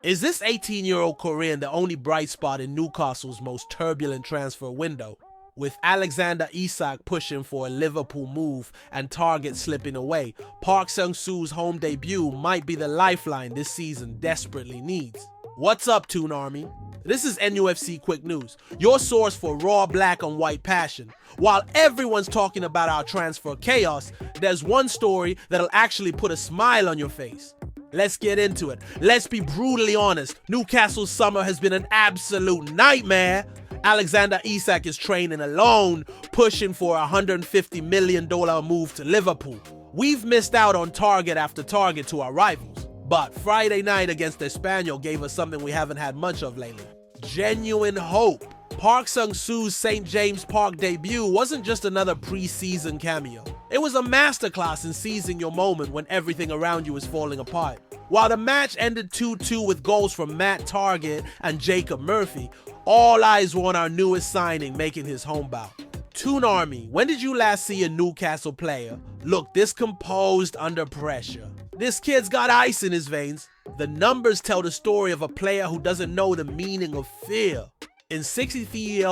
Is this 18-year-old Korean the only bright spot in Newcastle's most turbulent transfer window? With Alexander Isak pushing for a Liverpool move and Target slipping away, Park Seung-soo's home debut might be the lifeline this season desperately needs. What's up, Toon Army? This is NUFC Quick News, your source for raw black and white passion. While everyone's talking about our transfer chaos, there's one story that'll actually put a smile on your face. Let's get into it. Let's be brutally honest. Newcastle's summer has been an absolute nightmare. Alexander Isak is training alone, pushing for a $150 million move to Liverpool. We've missed out on target after target to our rivals, but Friday night against Espanyol gave us something we haven't had much of lately. Genuine hope. Park Seung-soo's St. James Park debut wasn't just another preseason cameo. It was a masterclass in seizing your moment when everything around you is falling apart. While the match ended 2-2 with goals from Matt Targett and Jacob Murphy, all eyes were on our newest signing making his home bow. Toon Army, when did you last see a Newcastle player look this composed under pressure? This kid's got ice in his veins. The numbers tell the story of a player who doesn't know the meaning of fear. In 63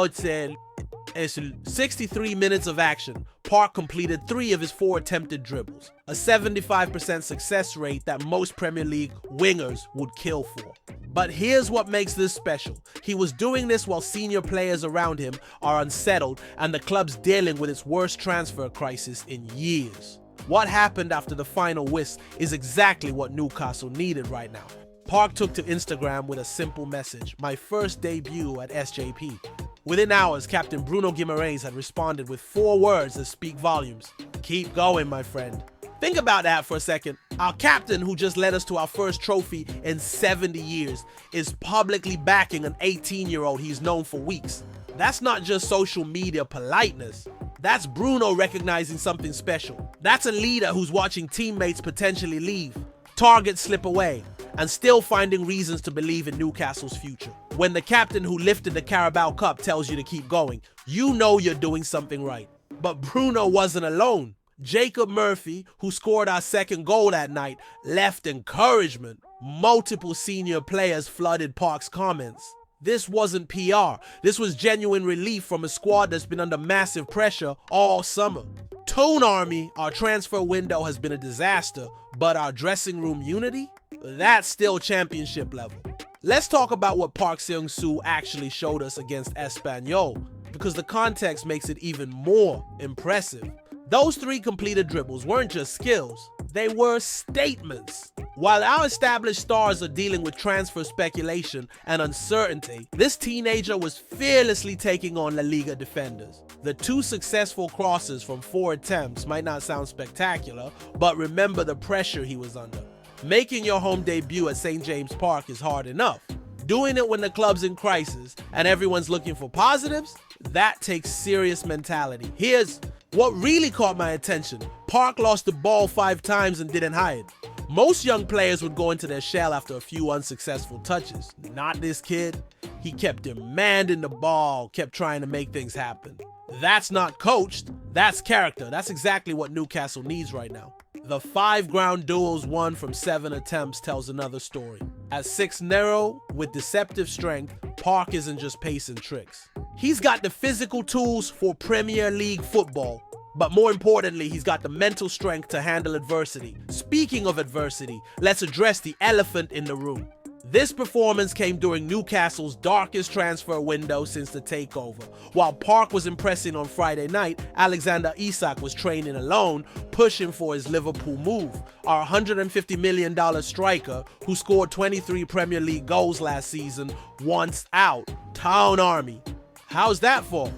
minutes of action, Park completed 3 of his 4 attempted dribbles, a 75% success rate that most Premier League wingers would kill for. But here's what makes this special. He was doing this while senior players around him are unsettled and the club's dealing with its worst transfer crisis in years. What happened after the final whistle is exactly what Newcastle needed right now. Park took to Instagram with a simple message: "My first debut at SJP." Within hours, Captain Bruno Guimaraes had responded with 4 words that speak volumes. Keep going, my friend. Think about that for a second. Our captain, who just led us to our first trophy in 70 years, is publicly backing an 18-year-old he's known for weeks. That's not just social media politeness. That's Bruno recognizing something special. That's a leader who's watching teammates potentially leave, targets slip away, and still finding reasons to believe in Newcastle's future. When the captain who lifted the Carabao Cup tells you to keep going, you know you're doing something right. But Bruno wasn't alone. Jacob Murphy, who scored our second goal that night, left encouragement. Multiple senior players flooded Park's comments. This wasn't PR. This was genuine relief from a squad that's been under massive pressure all summer. Toon Army, our transfer window has been a disaster, but our dressing room unity? That's still championship level. Let's talk about what Park Seung-soo actually showed us against Espanyol, because the context makes it even more impressive. Those 3 completed dribbles weren't just skills, they were statements. While our established stars are dealing with transfer speculation and uncertainty, this teenager was fearlessly taking on La Liga defenders. The 2 successful crosses from 4 attempts might not sound spectacular, but remember the pressure he was under. Making your home debut at St. James Park is hard enough. Doing it when the club's in crisis and everyone's looking for positives, that takes serious mentality. Here's what really caught my attention. Park lost the ball 5 times and didn't hide. Most young players would go into their shell after a few unsuccessful touches. Not this kid. He kept demanding the ball, kept trying to make things happen. That's not coached, that's character. That's exactly what Newcastle needs right now. The 5 ground duels won from 7 attempts tells another story. At 6'0", with deceptive strength, Park isn't just pace and tricks. He's got the physical tools for Premier League football, but more importantly, he's got the mental strength to handle adversity. Speaking of adversity, let's address the elephant in the room. This performance came during Newcastle's darkest transfer window since the takeover. While Park was impressing on Friday night, Alexander Isak was training alone, pushing for his Liverpool move. Our $150 million striker, who scored 23 Premier League goals last season, wants out. Town Army. How's that for?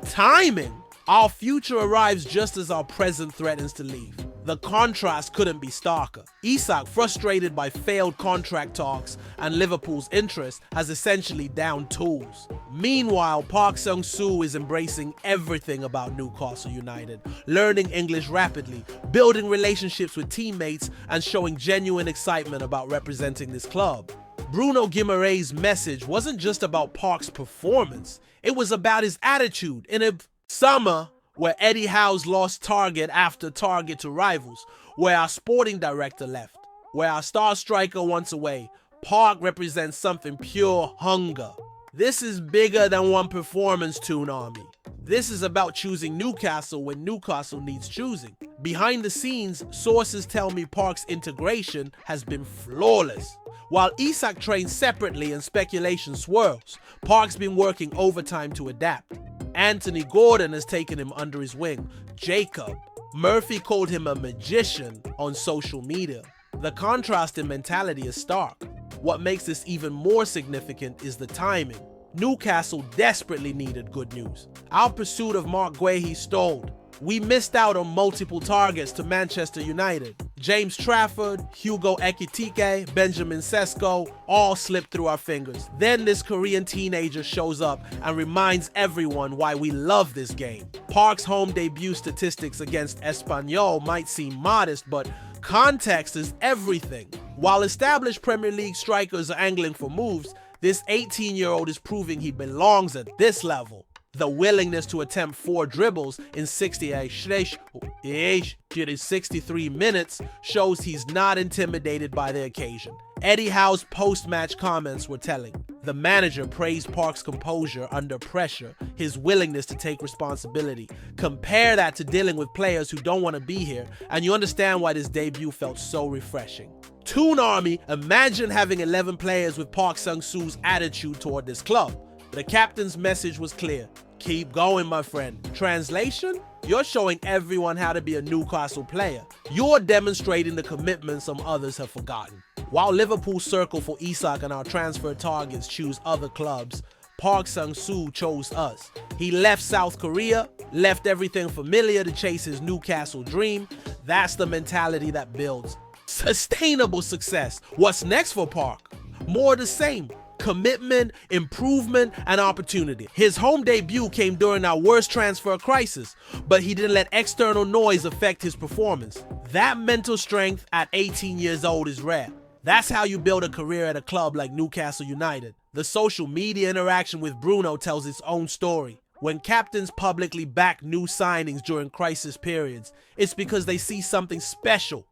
Timing! Our future arrives just as our present threatens to leave. The contrast couldn't be starker. Isak, frustrated by failed contract talks and Liverpool's interest, has essentially downed tools. Meanwhile, Park Seung-soo is embracing everything about Newcastle United, learning English rapidly, building relationships with teammates, and showing genuine excitement about representing this club. Bruno Guimaraes' message wasn't just about Park's performance, it was about his attitude. In a summer where Eddie Howe's lost target after target to rivals, where our sporting director left, where our star striker wants away, Park represents something pure hunger. This is bigger than one performance, Toon Army. This is about choosing Newcastle when Newcastle needs choosing. Behind the scenes, sources tell me Park's integration has been flawless. While Isak trains separately and speculation swirls, Park's been working overtime to adapt. Anthony Gordon has taken him under his wing. Jacob Murphy called him a magician on social media. The contrast in mentality is stark. What makes this even more significant is the timing. Newcastle desperately needed good news. Our pursuit of Mark Guehi stalled. We missed out on multiple targets to Manchester United. James Trafford, Hugo Ekitike, Benjamin Sesko all slipped through our fingers. Then this Korean teenager shows up and reminds everyone why we love this game. Park's home debut statistics against Espanyol might seem modest, but context is everything. While established Premier League strikers are angling for moves, this 18-year-old is proving he belongs at this level. The willingness to attempt 4 dribbles in 63 minutes shows he's not intimidated by the occasion. Eddie Howe's post-match comments were telling. The manager praised Park's composure under pressure, his willingness to take responsibility. Compare that to dealing with players who don't want to be here, and you understand why this debut felt so refreshing. Toon Army, imagine having 11 players with Park Sang-soo's attitude toward this club. The captain's message was clear. Keep going, my friend. Translation? You're showing everyone how to be a Newcastle player. You're demonstrating the commitment some others have forgotten. While Liverpool circle for Isak and our transfer targets choose other clubs, Park Sang-soo chose us. He left South Korea, left everything familiar to chase his Newcastle dream. That's the mentality that builds sustainable success. What's next for Park? More the same. Commitment, improvement, and opportunity. His home debut came during our worst transfer crisis, but he didn't let external noise affect his performance. That mental strength at 18 years old is rare. That's how you build a career at a club like Newcastle United. The social media interaction with Bruno tells its own story. When captains publicly back new signings during crisis periods, it's because they see something special.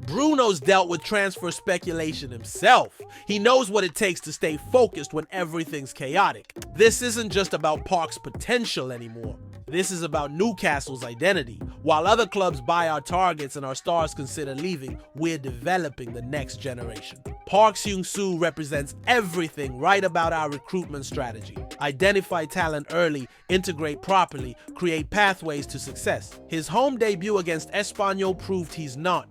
Bruno's dealt with transfer speculation himself. He knows what it takes to stay focused when everything's chaotic. This isn't just about Park's potential anymore. This is about Newcastle's identity. While other clubs buy our targets and our stars consider leaving, we're developing the next generation. Park Sang-soo represents everything right about our recruitment strategy. Identify talent early, integrate properly, create pathways to success. His home debut against Espanyol proved he's not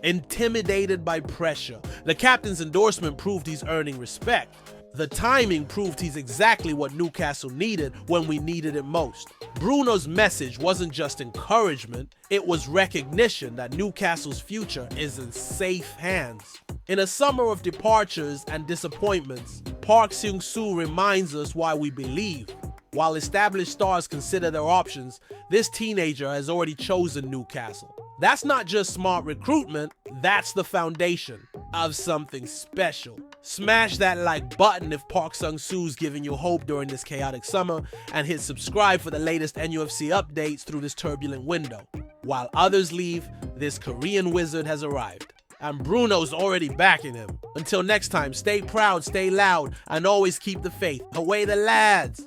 intimidated by pressure. The captain's endorsement proved he's earning respect. The timing proved he's exactly what Newcastle needed when we needed it most. Bruno's message wasn't just encouragement, it was recognition that Newcastle's future is in safe hands. In a summer of departures and disappointments, Park Sang-soo reminds us why we believe. While established stars consider their options, this teenager has already chosen Newcastle. That's not just smart recruitment, that's the foundation of something special. Smash that like button if Park Sang-soo's giving you hope during this chaotic summer, and hit subscribe for the latest NUFC updates through this turbulent window. While others leave, this Korean wizard has arrived. And Bruno's already backing him. Until next time, stay proud, stay loud, and always keep the faith. Away the lads!